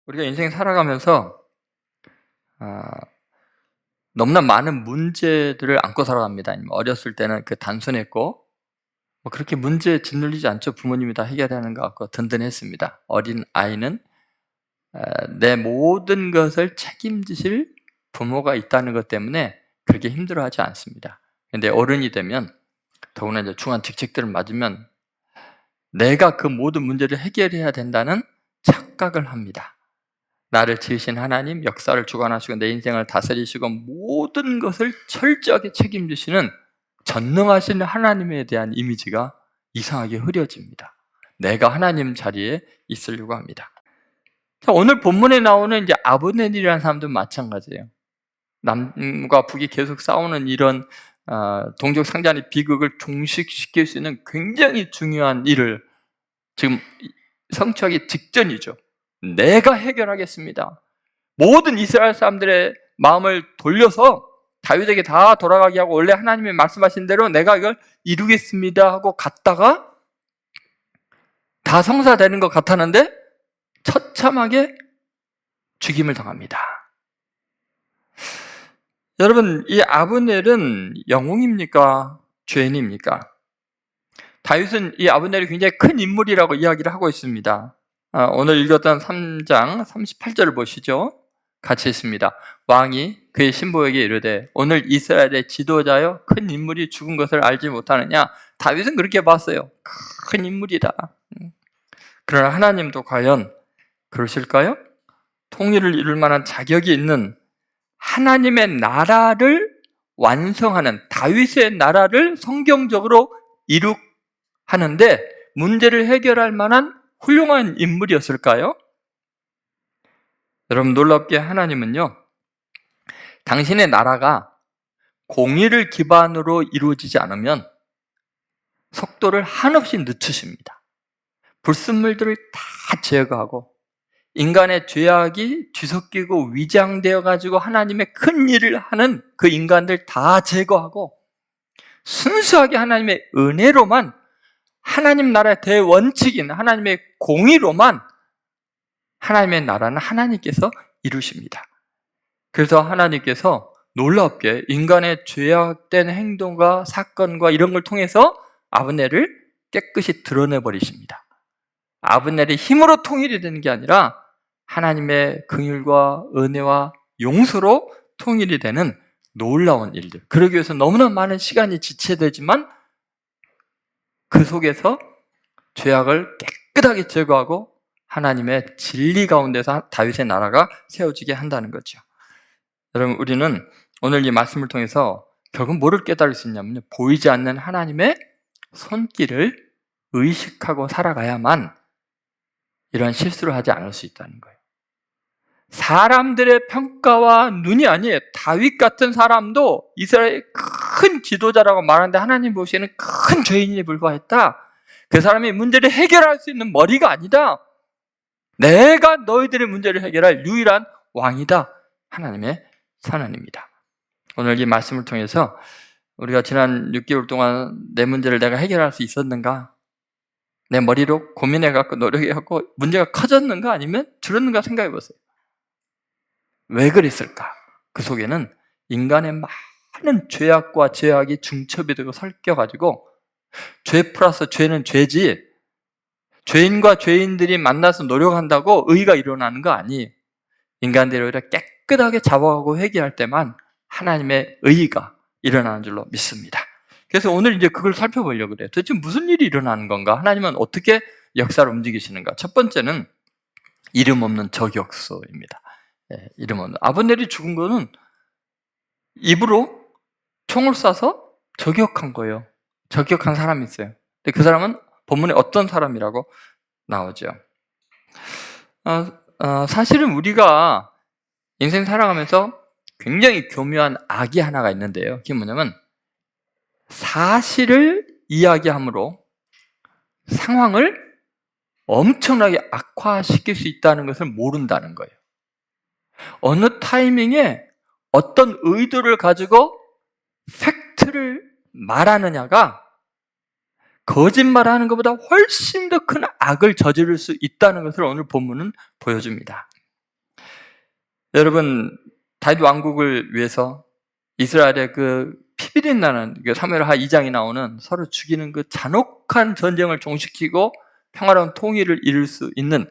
우리가 인생 살아가면서 아, 너무나 많은 문제들을 안고 살아갑니다. 어렸을 때는 단순했고 그렇게 문제에 짓눌리지 않죠. 부모님이 다 해결하는 것 같고 든든했습니다. 어린 아이는 내 모든 것을 책임지실 부모가 있다는 것 때문에 그렇게 힘들어하지 않습니다. 그런데 어른이 되면 더구나 이제 중요한 직책들을 맞으면 내가 그 모든 문제를 해결해야 된다는 착각을 합니다. 나를 지으신 하나님, 역사를 주관하시고 내 인생을 다스리시고 모든 것을 철저하게 책임지시는 전능하신 하나님에 대한 이미지가 이상하게 흐려집니다. 내가 하나님 자리에 있으려고 합니다. 자, 오늘 본문에 나오는 이제 아브넬이라는 사람도 마찬가지예요. 남과 북이 계속 싸우는 이런 동족 상잔의 비극을 종식시킬 수 있는 굉장히 중요한 일을 지금 성취하기 직전이죠. 내가 해결하겠습니다. 모든 이스라엘 사람들의 마음을 돌려서 다윗에게 다 돌아가게 하고 원래 하나님이 말씀하신 대로 내가 이걸 이루겠습니다 하고 갔다가 다 성사되는 것 같았는데 처참하게 죽임을 당합니다. 여러분, 이 아브넬은 영웅입니까? 죄인입니까? 다윗은 이 아브넬이 굉장히 큰 인물이라고 이야기를 하고 있습니다. 오늘 읽었던 3장 38절을 보시죠. 같이 있습니다. 왕이 그의 신부에게 이르되 오늘 이스라엘의 지도자여 큰 인물이 죽은 것을 알지 못하느냐. 다윗은 그렇게 봤어요. 큰 인물이다. 그러나 하나님도 과연 그러실까요? 통일을 이룰 만한 자격이 있는 하나님의 나라를 완성하는 다윗의 나라를 성경적으로 이룩하는데 문제를 해결할 만한 훌륭한 인물이었을까요? 여러분, 놀랍게 하나님은요, 당신의 나라가 공의를 기반으로 이루어지지 않으면 속도를 한없이 늦추십니다. 불순물들을 다 제거하고 인간의 죄악이 뒤섞이고 위장되어 가지고 하나님의 큰 일을 하는 그 인간들 다 제거하고 순수하게 하나님의 은혜로만, 하나님 나라의 대원칙인 하나님의 공의로만 하나님의 나라는 하나님께서 이루십니다. 그래서 하나님께서 놀랍게 인간의 죄악된 행동과 사건과 이런 걸 통해서 아브넬을 깨끗이 드러내버리십니다. 아브넬이 힘으로 통일이 되는 게 아니라 하나님의 긍휼과 은혜와 용서로 통일이 되는 놀라운 일들. 그러기 위해서 너무나 많은 시간이 지체되지만 그 속에서 죄악을 깨끗하게 제거하고 하나님의 진리 가운데서 다윗의 나라가 세워지게 한다는 거죠. 여러분, 우리는 오늘 이 말씀을 통해서 결국 뭐를 깨달을 수 있냐면요, 보이지 않는 하나님의 손길을 의식하고 살아가야만 이런 실수를 하지 않을 수 있다는 거예요. 사람들의 평가와 눈이 아니에요. 다윗 같은 사람도 이스라엘의 큰 지도자라고 말하는데 하나님 보시기에는 큰 죄인이 불과했다. 그 사람이 문제를 해결할 수 있는 머리가 아니다. 내가 너희들의 문제를 해결할 유일한 왕이다. 하나님의 선언입니다. 오늘 이 말씀을 통해서 우리가 지난 6개월 동안 내 문제를 내가 해결할 수 있었는가? 내 머리로 고민해갖고 노력해갖고 문제가 커졌는가 아니면 줄었는가 생각해 보세요. 왜 그랬을까? 그 속에는 인간의 많은 죄악과 죄악이 중첩이 되고 섞여가지고 죄 플러스 죄는 죄지, 죄인과 죄인들이 만나서 노력한다고 의가 일어나는 거 아니에요. 인간들이 오히려 깨끗하게 잡아가고 회개할 때만 하나님의 의가 일어나는 줄로 믿습니다. 그래서 오늘 이제 그걸 살펴보려고 그래요. 도대체 무슨 일이 일어나는 건가? 하나님은 어떻게 역사를 움직이시는가? 첫 번째는 이름 없는 저격수입니다. 이름 없는. 아브넬이 죽은 거는 입으로 총을 쏴서 저격한 거예요. 저격한 사람이 있어요. 근데 그 사람은 본문에 어떤 사람이라고 나오죠. 사실은 우리가 인생 살아가면서 굉장히 교묘한 악이 하나가 있는데요. 그게 뭐냐면 사실을 이야기함으로 상황을 엄청나게 악화시킬 수 있다는 것을 모른다는 거예요. 어느 타이밍에 어떤 의도를 가지고 팩트를 말하느냐가 거짓말하는 것보다 훨씬 더 큰 악을 저지를 수 있다는 것을 오늘 본문은 보여줍니다. 여러분, 다윗 왕국을 위해서 이스라엘의 그 피비린 나는 사무엘하 2장에 나오는 서로 죽이는 그 잔혹한 전쟁을 종식시키고 평화로운 통일을 이룰 수 있는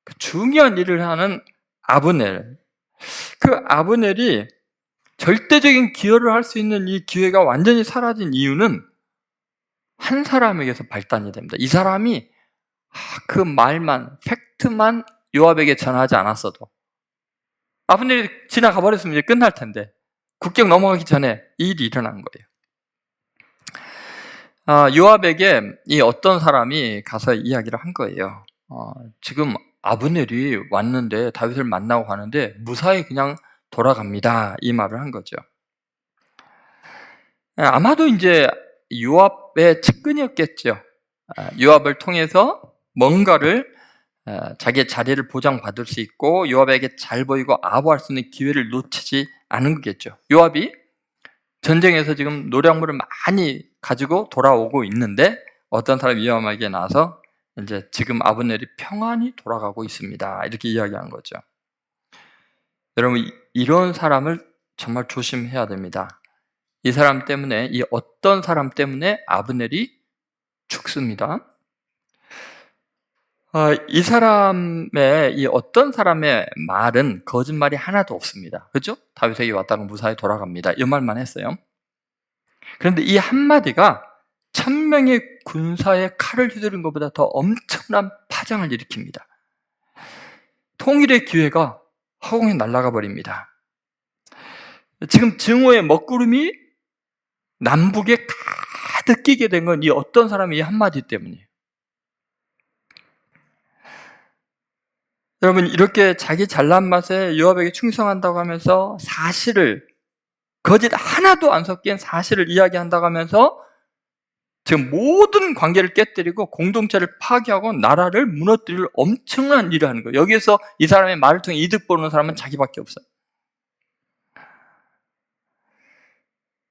그 중요한 일을 하는 아브넬. 그 아브넬이 절대적인 기여를 할 수 있는 이 기회가 완전히 사라진 이유는 한 사람에게서 발단이 됩니다. 이 사람이 그 말만, 팩트만 요압에게 전하지 않았어도 아브넬이 지나가 버렸으면 이제 끝날 텐데 국경 넘어가기 전에 이 일이 일어난 거예요. 요압에게 이 어떤 사람이 가서 이야기를 한 거예요. 지금 아브넬이 왔는데 다윗을 만나고 가는데 무사히 그냥 돌아갑니다. 이 말을 한 거죠. 아마도 이제 요압의 측근이었겠죠. 요압을 통해서 뭔가를 자기의 자리를 보장받을 수 있고 요압에게 잘 보이고 아부할 수 있는 기회를 놓치지 않은 거겠죠. 요압이 전쟁에서 지금 노량물을 많이 가지고 돌아오고 있는데 어떤 사람이 요압에게 나와서 이제 지금 아브넬이 평안히 돌아가고 있습니다. 이렇게 이야기한 거죠. 여러분, 이런 사람을 정말 조심해야 됩니다. 이 사람 때문에, 이 어떤 사람 때문에 아브넬이 죽습니다. 이 사람의, 이 어떤 사람의 말은 거짓말이 하나도 없습니다. 그렇죠? 다윗에게 왔다가 무사히 돌아갑니다. 이 말만 했어요. 그런데 이 한마디가 1000명의 군사의 칼을 휘두른 것보다 더 엄청난 파장을 일으킵니다. 통일의 기회가 허공에 날아가 버립니다. 지금 증오의 먹구름이 남북에 가득 끼게 된 건 이 어떤 사람의 이 한마디 때문이에요. 여러분, 이렇게 자기 잘난 맛에 요압에게 충성한다고 하면서 사실을, 거짓 하나도 안 섞인 사실을 이야기한다고 하면서 지금 모든 관계를 깨뜨리고 공동체를 파괴하고 나라를 무너뜨릴 엄청난 일을 하는 거예요. 여기에서 이 사람의 말을 통해 이득 보는 사람은 자기밖에 없어요.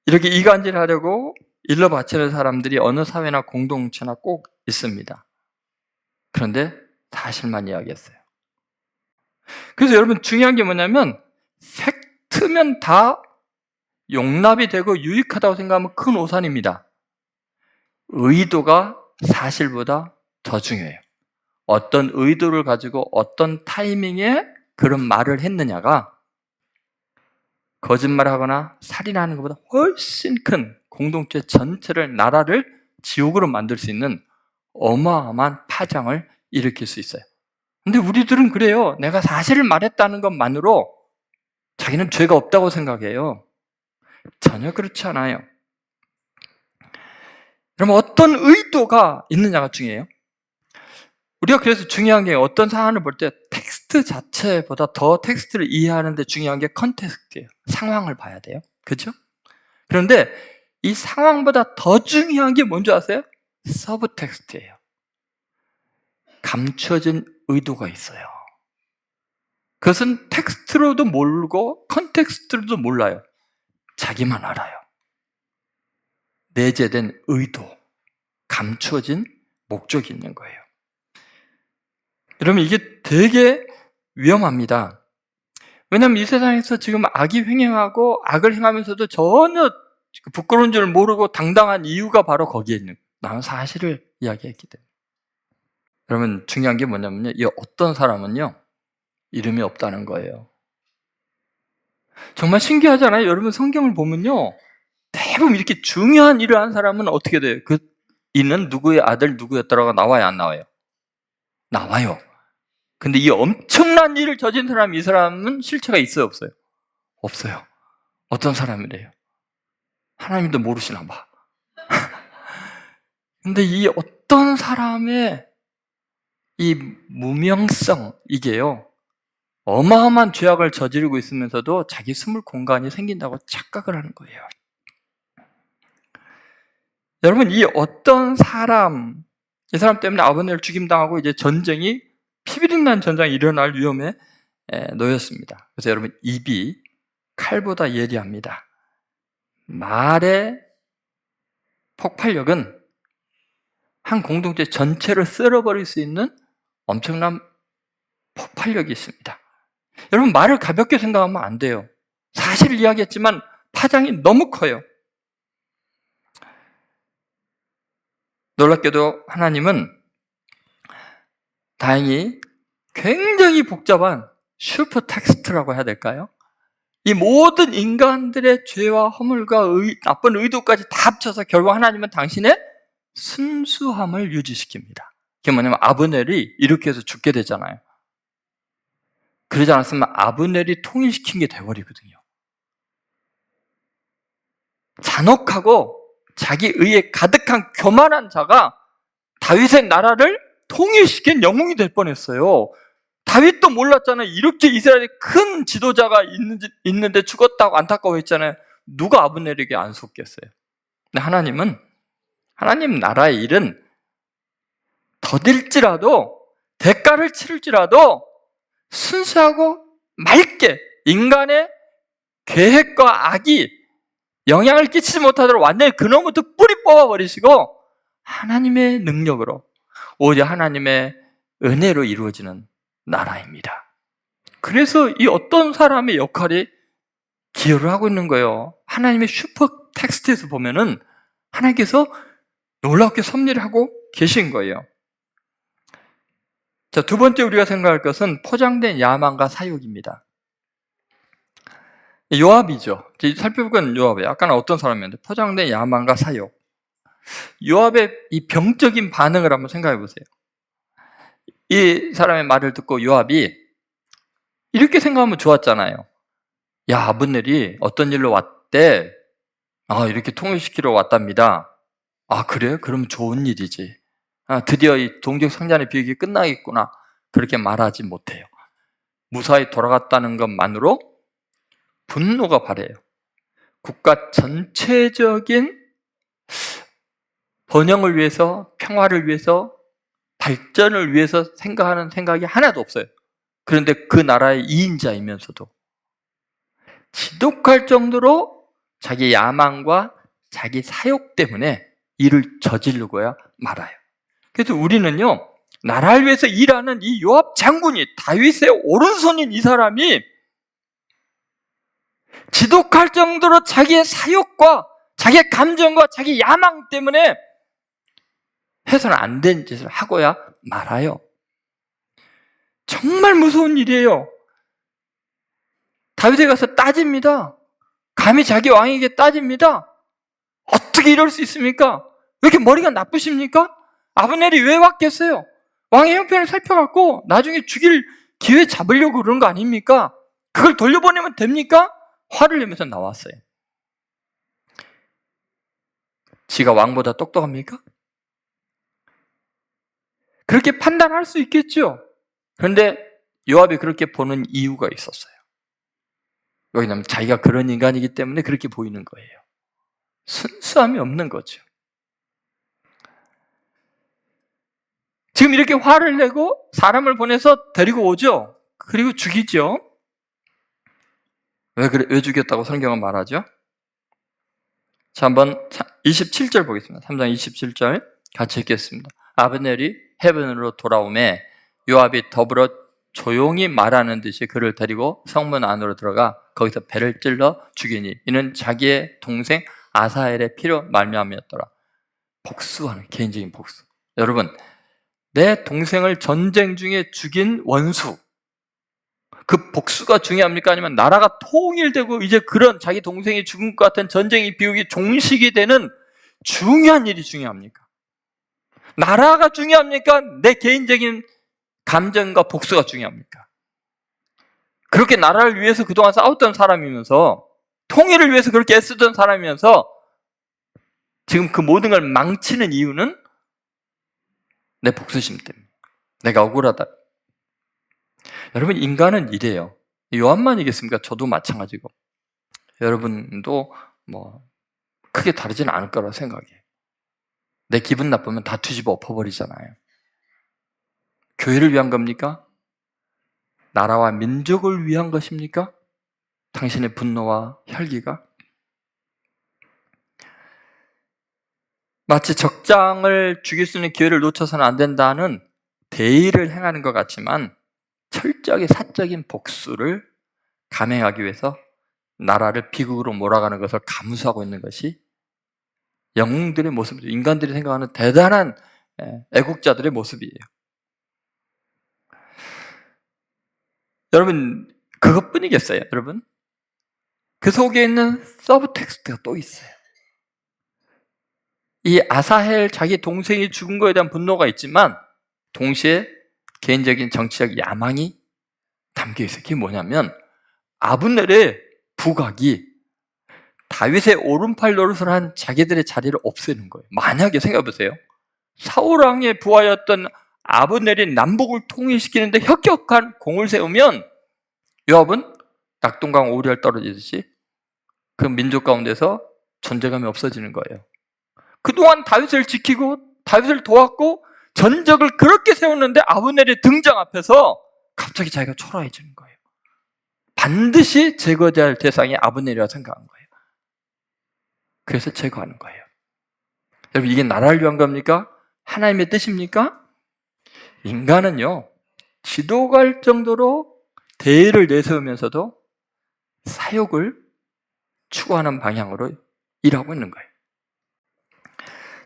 이렇게 이간질하려고 일러 바치는 사람들이 어느 사회나 공동체나 꼭 있습니다. 그런데 사실만 이야기했어요. 그래서 여러분, 중요한 게 뭐냐면 팩트면 다 용납이 되고 유익하다고 생각하면 큰 오산입니다. 의도가 사실보다 더 중요해요. 어떤 의도를 가지고 어떤 타이밍에 그런 말을 했느냐가 거짓말하거나 살인하는 것보다 훨씬 큰 공동체 전체를, 나라를 지옥으로 만들 수 있는 어마어마한 파장을 일으킬 수 있어요. 근데 우리들은 그래요. 내가 사실을 말했다는 것만으로 자기는 죄가 없다고 생각해요. 전혀 그렇지 않아요. 그럼 어떤 의도가 있느냐가 중요해요. 우리가 그래서 중요한 게 어떤 사안을 볼 때 텍스트 자체보다 더 텍스트를 이해하는 데 중요한 게 컨텍스트예요. 상황을 봐야 돼요. 그렇죠? 그런데 이 상황보다 더 중요한 게 뭔지 아세요? 서브 텍스트예요. 감춰진 의도가 있어요. 그것은 텍스트로도 모르고 컨텍스트로도 몰라요. 자기만 알아요. 내재된 의도, 감춰진 목적이 있는 거예요. 여러분, 이게 되게 위험합니다. 왜냐하면 이 세상에서 지금 악이 횡행하고 악을 행하면서도 전혀 부끄러운 줄 모르고 당당한 이유가 바로 거기에 있는 거예요. 나는 사실을 이야기했기 때문에. 여러분, 중요한 게 뭐냐면요, 이 어떤 사람은요 이름이 없다는 거예요. 정말 신기하잖아요. 여러분, 성경을 보면요 대부분 이렇게 중요한 일을 한 사람은 어떻게 돼요? 그 이는 누구의 아들 누구였더라가 나와요, 안 나와요? 나와요. 근데 이 엄청난 일을 저진 사람이, 이 사람은 실체가 있어요, 없어요? 없어요. 어떤 사람이래요? 하나님도 모르시나 봐. 근데 이 어떤 사람의 이 무명성, 이게요 어마어마한 죄악을 저지르고 있으면서도 자기 숨을 공간이 생긴다고 착각을 하는 거예요. 여러분, 이 어떤 사람, 이 사람 때문에 아버지를 죽임당하고 이제 전쟁이, 피비린난 전쟁이 일어날 위험에 놓였습니다. 그래서 여러분, 입이 칼보다 예리합니다. 말의 폭발력은 한 공동체 전체를 쓸어버릴 수 있는 엄청난 폭발력이 있습니다. 여러분, 말을 가볍게 생각하면 안 돼요. 사실을 이야기했지만 파장이 너무 커요. 놀랍게도 하나님은 다행히 굉장히 복잡한 슈퍼 텍스트라고 해야 될까요? 이 모든 인간들의 죄와 허물과 나쁜 의도까지 다 합쳐서 결국 하나님은 당신의 순수함을 유지시킵니다. 그게 뭐냐면 아브넬이 이렇게 해서 죽게 되잖아요. 그러지 않았으면 아브넬이 통일시킨 게 돼버리거든요. 잔혹하고 자기 의에 가득한 교만한 자가 다윗의 나라를 통일시킨 영웅이 될 뻔했어요. 다윗도 몰랐잖아요. 이렇게 이스라엘에 큰 지도자가 있는데 죽었다고 안타까워했잖아요. 누가 아브넬에게 안 속겠어요? 근데 하나님 나라의 일은 더딜지라도 대가를 치를지라도 순수하고 맑게 인간의 계획과 악이 영향을 끼치지 못하도록 완전히 근원부터 뿌리 뽑아버리시고 하나님의 능력으로 오히려 하나님의 은혜로 이루어지는 나라입니다. 그래서 이 어떤 사람의 역할이 기여를 하고 있는 거예요. 하나님의 슈퍼 텍스트에서 보면은 하나님께서 놀랍게 섭리를 하고 계신 거예요. 자, 두 번째 우리가 생각할 것은 포장된 야망과 사욕입니다. 요압이죠. 살펴보면 요압이에요. 아까는 어떤 사람이었는데 포장된 야망과 사욕. 요압의 이 병적인 반응을 한번 생각해 보세요. 이 사람의 말을 듣고 요압이 이렇게 생각하면 좋았잖아요. 야, 아브넬이 어떤 일로 왔대? 이렇게 통일시키러 왔답니다. 그래요? 그럼 좋은 일이지. 드디어 이 동족 상잔의 비극이 끝나겠구나. 그렇게 말하지 못해요. 무사히 돌아갔다는 것만으로 분노가 발해요. 국가 전체적인 번영을 위해서, 평화를 위해서, 발전을 위해서 생각하는 생각이 하나도 없어요. 그런데 그 나라의 2인자이면서도 지독할 정도로 자기 야망과 자기 사욕 때문에 일을 저지르고야 말아요. 그래서 우리는요, 나라를 위해서 일하는 이 요압 장군이, 다윗의 오른손인 이 사람이 지독할 정도로 자기의 사욕과 자기의 감정과 자기 야망 때문에 해서는 안 되는 짓을 하고야 말아요. 정말 무서운 일이에요. 다윗에 가서 따집니다. 감히 자기 왕에게 따집니다. 어떻게 이럴 수 있습니까? 왜 이렇게 머리가 나쁘십니까? 아브넬이 왜 왔겠어요? 왕의 형편을 살펴갖고 나중에 죽일 기회 잡으려고 그런 거 아닙니까? 그걸 돌려보내면 됩니까? 화를 내면서 나왔어요. 지가 왕보다 똑똑합니까? 그렇게 판단할 수 있겠죠. 그런데 요압이 그렇게 보는 이유가 있었어요. 왜냐하면 자기가 그런 인간이기 때문에 그렇게 보이는 거예요. 순수함이 없는 거죠. 지금 이렇게 화를 내고 사람을 보내서 데리고 오죠. 그리고 죽이죠. 왜 죽였다고 성경은 말하죠? 자, 한번 27절 보겠습니다. 3장 27절 같이 읽겠습니다. 아브넬이 헤브론으로 돌아오매 요압이 더불어 조용히 말하는 듯이 그를 데리고 성문 안으로 들어가 거기서 배를 찔러 죽이니 이는 자기의 동생 아사엘의 피로 말미암았더라. 복수하는, 개인적인 복수. 여러분, 내 동생을 전쟁 중에 죽인 원수, 그 복수가 중요합니까? 아니면 나라가 통일되고 이제 그런 자기 동생이 죽은 것 같은 전쟁이 비극이 종식이 되는 중요한 일이 중요합니까? 나라가 중요합니까? 내 개인적인 감정과 복수가 중요합니까? 그렇게 나라를 위해서 그동안 싸웠던 사람이면서, 통일을 위해서 그렇게 애쓰던 사람이면서 지금 그 모든 걸 망치는 이유는 내 복수심 때문에. 내가 억울하다. 여러분, 인간은 이래요. 요한만이겠습니까? 저도 마찬가지고. 여러분도 크게 다르지는 않을 거라고 생각해요. 내 기분 나쁘면 다 뒤집어 엎어버리잖아요. 교회를 위한 겁니까? 나라와 민족을 위한 것입니까? 당신의 분노와 혈기가? 마치 적장을 죽일 수 있는 기회를 놓쳐서는 안 된다는 대의를 행하는 것 같지만 철저하게 사적인 복수를 감행하기 위해서 나라를 비극으로 몰아가는 것을 감수하고 있는 것이 영웅들의 모습이죠. 인간들이 생각하는 대단한 애국자들의 모습이에요. 여러분, 그것뿐이겠어요, 여러분? 그 속에 있는 서브텍스트가 또 있어요. 이 아사헬 자기 동생이 죽은 거에 대한 분노가 있지만 동시에 개인적인 정치적 야망이 담겨 있어요. 그게 뭐냐면 아브넬의 부각이 다윗의 오른팔 노릇을 한 자기들의 자리를 없애는 거예요. 만약에 생각해보세요. 사울 왕의 부하였던 아브넬이 남북을 통일시키는데 혁혁한 공을 세우면 요압은 낙동강 오리알 떨어지듯이 그 민족 가운데서 존재감이 없어지는 거예요. 그동안 다윗을 지키고 다윗을 도왔고 전적을 그렇게 세웠는데 아브넬의 등장 앞에서 갑자기 자기가 초라해지는 거예요. 반드시 제거해야 할 대상이 아브넬이라고 생각한 거예요. 그래서 제거하는 거예요. 여러분, 이게 나라를 위한 겁니까? 하나님의 뜻입니까? 인간은요, 지도가 할 정도로 대의를 내세우면서도 사욕을 추구하는 방향으로 일하고 있는 거예요.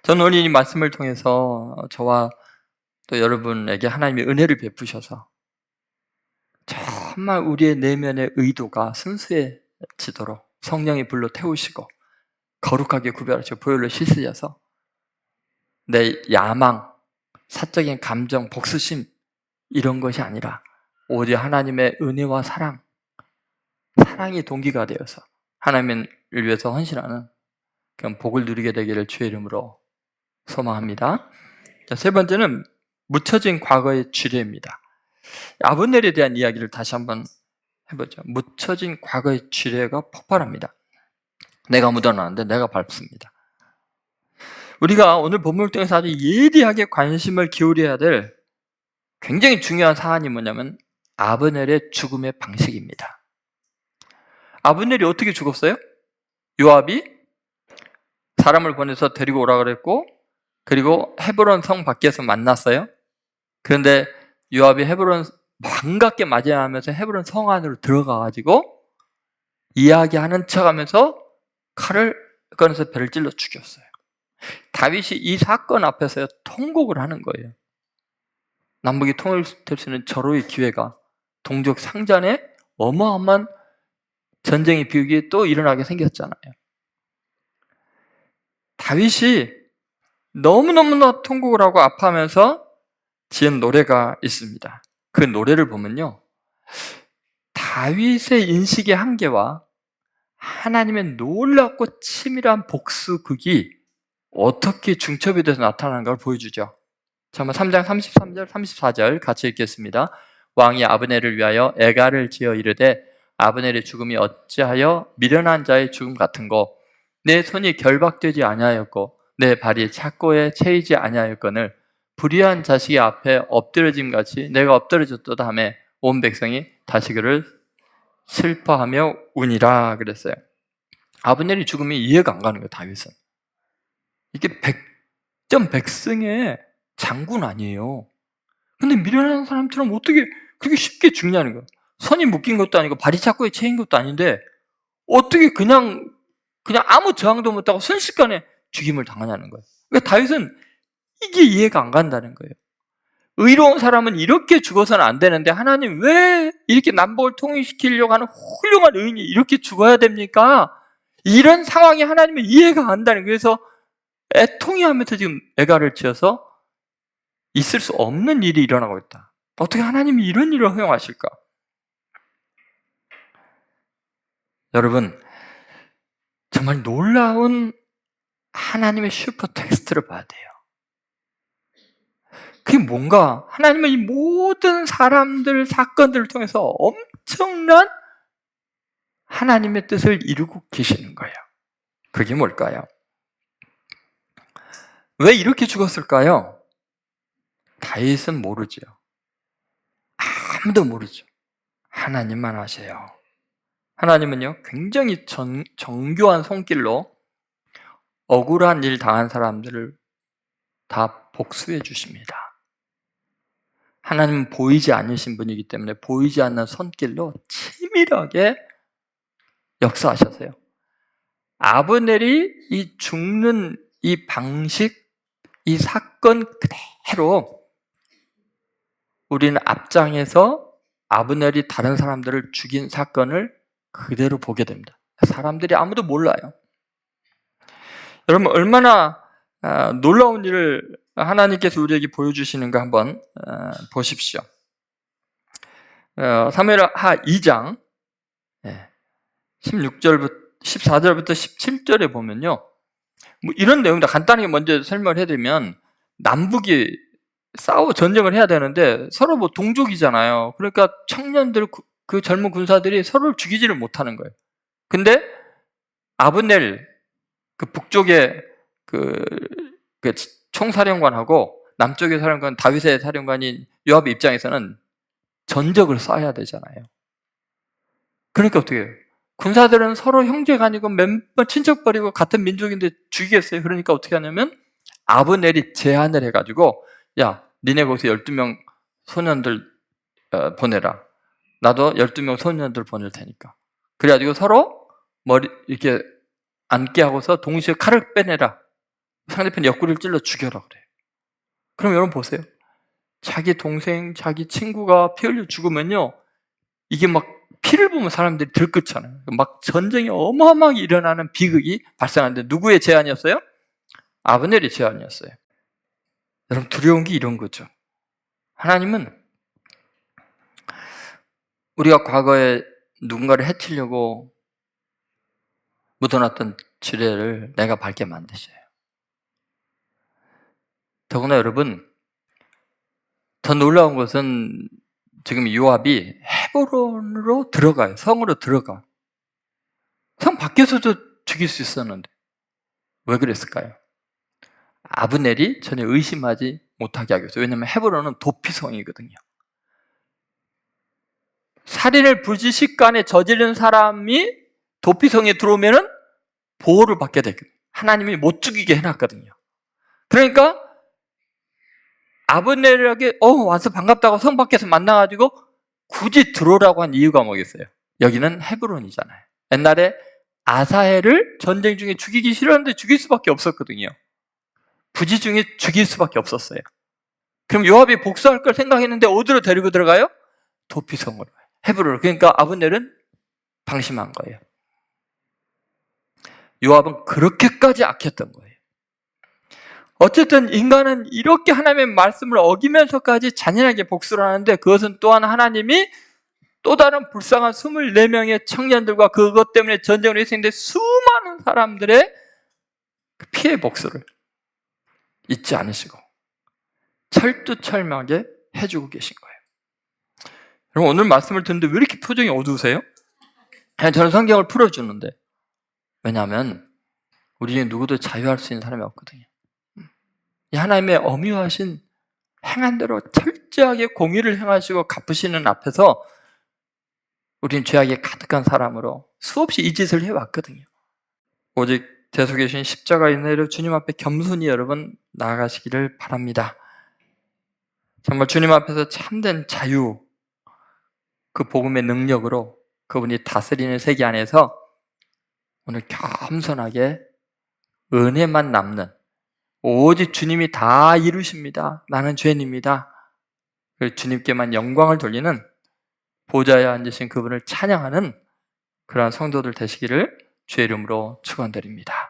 저는 오늘 이 말씀을 통해서 저와 또 여러분에게 하나님의 은혜를 베푸셔서 정말 우리의 내면의 의도가 순수해지도록 성령이 불러 태우시고 거룩하게 구별하시고 보혈로 씻으셔서 내 야망, 사적인 감정, 복수심 이런 것이 아니라 오직 하나님의 은혜와 사랑이 동기가 되어서 하나님을 위해서 헌신하는 그런 복을 누리게 되기를 주의 이름으로 소망합니다. 자, 세 번째는 묻혀진 과거의 지뢰입니다. 아브넬에 대한 이야기를 다시 한번 해보죠. 묻혀진 과거의 지뢰가 폭발합니다. 내가 묻어놨는데 내가 밟습니다. 우리가 오늘 본문을 통해서 아주 예리하게 관심을 기울여야 될 굉장히 중요한 사안이 뭐냐면 아브넬의 죽음의 방식입니다. 아브넬이 어떻게 죽었어요? 요압이 사람을 보내서 데리고 오라 그랬고 그리고 헤브론 성 밖에서 만났어요. 그런데 요압이 헤브론 반갑게 맞이하면서 헤브론 성 안으로 들어가가지고 이야기하는 척하면서 칼을 꺼내서 배를 찔러 죽였어요. 다윗이 이 사건 앞에서 통곡을 하는 거예요. 남북이 통일될 수 있는 절호의 기회가 동족 상잔에 어마어마한 전쟁의 비극이 또 일어나게 생겼잖아요. 다윗이 너무너무나 통곡을 하고 아파하면서 지은 노래가 있습니다. 그 노래를 보면요, 다윗의 인식의 한계와 하나님의 놀랍고 치밀한 복수극이 어떻게 중첩이 돼서 나타나는 걸 보여주죠. 자, 3장 33절, 34절 같이 읽겠습니다. 왕이 아브넬을 위하여 애가를 지어 이르되 아브넬의 죽음이 어찌하여 미련한 자의 죽음 같은고 내 손이 결박되지 아니하였고 내 발이 착고에 채이지 아니하였거늘 불의한 자식이 앞에 엎드려짐 같이 내가 엎드려졌도다 하며 온 백성이 다시 그를 슬퍼하며 우니라 그랬어요. 아브넬의 죽음이 이해가 안 가는 거예요. 다윗은 이게 백전백승의 장군 아니에요. 근데 미련한 사람처럼 어떻게 그렇게 쉽게 죽냐는 거예요. 손이 묶인 것도 아니고 발이 착고에 채인 것도 아닌데 어떻게 그냥 아무 저항도 못하고 순식간에 죽임을 당하냐는 거예요. 그러니까 다윗은 이게 이해가 안 간다는 거예요. 의로운 사람은 이렇게 죽어서는 안 되는데 하나님 왜 이렇게 남북을 통일시키려고 하는 훌륭한 의인이 이렇게 죽어야 됩니까? 이런 상황이 하나님은 이해가 안 간다는 거예요. 그래서 애통해하면서 지금 애가를 지어서 있을 수 없는 일이 일어나고 있다. 어떻게 하나님이 이런 일을 허용하실까? 여러분, 정말 놀라운 하나님의 슈퍼 텍스트를 봐야 돼요. 그게 뭔가 하나님은 이 모든 사람들, 사건들을 통해서 엄청난 하나님의 뜻을 이루고 계시는 거예요. 그게 뭘까요? 왜 이렇게 죽었을까요? 다윗은 모르죠. 아무도 모르죠. 하나님만 아세요. 하나님은요, 굉장히 정교한 손길로 억울한 일 당한 사람들을 다 복수해 주십니다. 하나님은 보이지 않으신 분이기 때문에 보이지 않는 손길로 치밀하게 역사하셨어요. 아브넬이 이 죽는 이 방식, 이 사건 그대로 우리는 앞장에서 아브넬이 다른 사람들을 죽인 사건을 그대로 보게 됩니다. 사람들이 아무도 몰라요. 여러분, 얼마나 놀라운 일을 하나님께서 우리에게 보여주시는가 한번 보십시오. 사무엘하 2장 14절부터 17절에 보면요, 뭐 이런 내용입니다. 간단하게 먼저 설명을 해드리면, 남북이 전쟁을 해야 되는데 서로 뭐 동족이잖아요. 그러니까 청년들, 그 젊은 군사들이 서로를 죽이지를 못하는 거예요. 근데 아브넬, 그 북쪽의 그 총사령관하고 남쪽의 사령관, 다윗의 사령관인 요압의 입장에서는 전적을 쏴야 되잖아요. 그러니까 어떻게 해요? 군사들은 서로 형제가 아니고 친척벌이고 같은 민족인데 죽이겠어요. 그러니까 어떻게 하냐면 아브넬이 제안을 해가지고, 야, 니네 거기서 12명 소년들 보내라. 나도 12명 소년들 보낼 테니까. 그래가지고 서로 머리 이렇게 앉게 하고서 동시에 칼을 빼내라. 상대편 옆구리를 찔러 죽여라 그래요. 그럼 여러분 보세요. 자기 동생, 자기 친구가 피 흘려 죽으면요, 이게 막 피를 보면 사람들이 들끓잖아요. 막 전쟁이 어마어마하게 일어나는 비극이 발생하는데 누구의 제안이었어요? 아브넬의 제안이었어요. 여러분, 두려운 게 이런 거죠. 하나님은 우리가 과거에 누군가를 해치려고 묻어놨던 지뢰를 내가 밟게 만드셔요. 더구나 여러분, 더 놀라운 것은 지금 요압이 헤브론으로 들어가요. 성으로 들어가. 성 밖에서도 죽일 수 있었는데 왜 그랬을까요? 아브넬이 전혀 의심하지 못하게 하기 위해서. 왜냐하면 헤브론은 도피성이거든요. 살인을 불지식간에 저지른 사람이 도피성에 들어오면은 보호를 받게 되거든요. 하나님이 못 죽이게 해놨거든요. 그러니까 아브넬에게 와서 반갑다고 성 밖에서 만나가지고 굳이 들어오라고 한 이유가 뭐겠어요? 여기는 헤브론이잖아요. 옛날에 아사헬을 전쟁 중에 죽이기 싫었는데 죽일 수밖에 없었거든요. 부지 중에 죽일 수밖에 없었어요. 그럼 요압이 복수할 걸 생각했는데 어디로 데리고 들어가요? 도피성으로, 헤브론. 그러니까 아브넬은 방심한 거예요. 요압은 그렇게까지 악했던 거예요. 어쨌든 인간은 이렇게 하나님의 말씀을 어기면서까지 잔인하게 복수를 하는데, 그것은 또한 하나님이 또 다른 불쌍한 24명의 청년들과 그것 때문에 전쟁으로 희생된 수많은 사람들의 피해 복수를 잊지 않으시고 철두철미하게 해주고 계신 거예요. 여러분, 오늘 말씀을 듣는데 왜 이렇게 표정이 어두우세요? 그냥 저는 성경을 풀어주는데, 왜냐하면 우리 중에 누구도 자유할 수 있는 사람이 없거든요. 이 하나님의 엄유하신 행한 대로 철저하게 공의를 행하시고 갚으시는 앞에서 우리는 죄악에 가득한 사람으로 수없이 이 짓을 해왔거든요. 오직 대속이신 십자가의 은혜로 주님 앞에 겸손히 여러분 나아가시기를 바랍니다. 정말 주님 앞에서 참된 자유, 그 복음의 능력으로 그분이 다스리는 세계 안에서 오늘 겸손하게 은혜만 남는, 오직 주님이 다 이루십니다. 나는 죄인입니다. 주님께만 영광을 돌리는, 보좌에 앉으신 그분을 찬양하는 그러한 성도들 되시기를 주의 이름으로 축원드립니다.